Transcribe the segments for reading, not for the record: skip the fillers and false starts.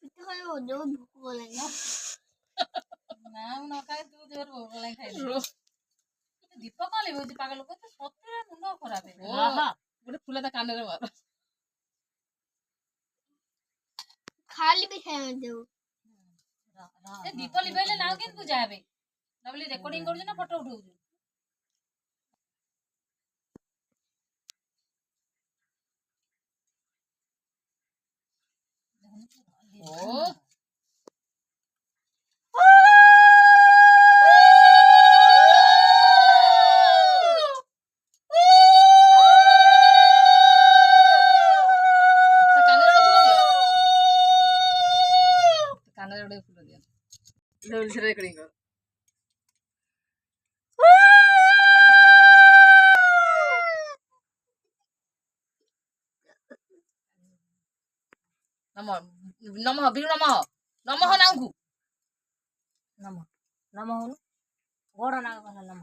ଯୋଉ ଭୋକ କଲାଣି ନା ମୁଁ ନ ଖାଏ ତୁ ଜୋର ଭୋକ କଲାଣି ଖାଇଲୁ ଦୀପ କଣ ଲିଭଉଛି ପାଗଳ ଲୋକ ତ ସତରେ ମୁଣ୍ଡ ଖରାପ ଗୋଟେ ଫୁଲ ତା କାନରେ ମାର ଖାଲି ବି ଖାଇବା ଦେଉ ଦୀପ ଲିଭେଇଲେ ନା କେମିତି ପୂଜା ହେବେ ଭାବିଲି ରେକର୍ଡିଂ କରୁଛୁ ନା ଫଟୋ ଉଠଉଛୁ ଓ କାନରେ ଗୋଟେ ଫୁଲ ଦିଅ ରେକର୍ଡିଂ କର ନମଃ ବିରୁ ନମଃ ନାଙ୍କୁ ନମ ହଉନ ଗୋଡ ନା କଣ ନମ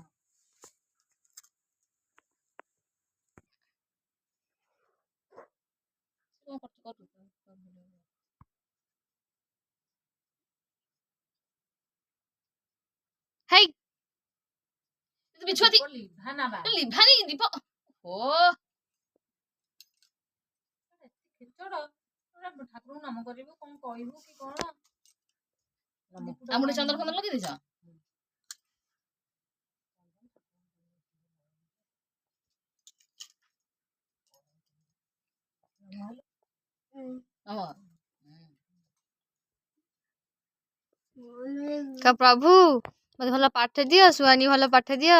ହେଇ ବିଛୁଆତି ଲିଭାନି ଦୀପ ଓ ଠାକୁରଙ୍କୁ ନାମ କରିବୁ କଣ କହିବୁ କି କଣ ଆମର ଚନ୍ଦ୍ର ଫନ୍ଦ୍ର ଲଗେଇ ଦେଇଛ ପ୍ରଭୁ ମତେ ଭଲ ପାଠ ଦିଅ ଶୁଆନି ଭଲ ପାଠ ଦିଅ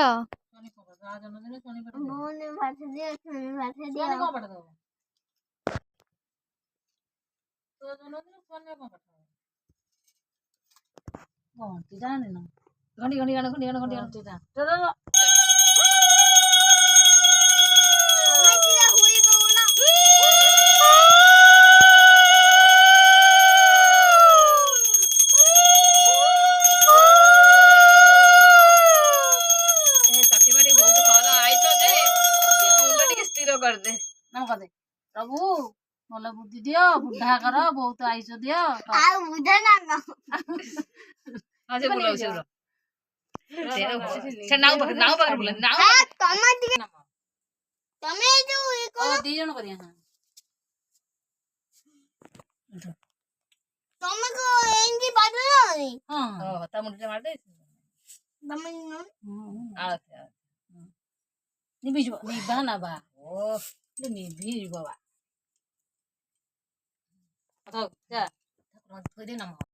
ଘଣ୍ଟି କରିଦେ ନାମ କରିଦେ ପ୍ରଭୁ ଭଲ ବୁଦ୍ଧି ଦିଅ ବୁଢା କର ବହୁତ ଆଇସ ଦିଅ ଆଉ ବୁଝା ନା ତମେ ଯୋଉ ଦି ଜଣ କରିବା ତମେ କో ଏମିତି ବାଦୁନି ହଁ ତା ମୁଣ୍ଡରେ ମାରିଦେ ତମେ ନିଭିଯିବ ନିଭା ନା ବା ଓ ନିଭିଯିବ ବା ଥୋଇ ଦେ ନମ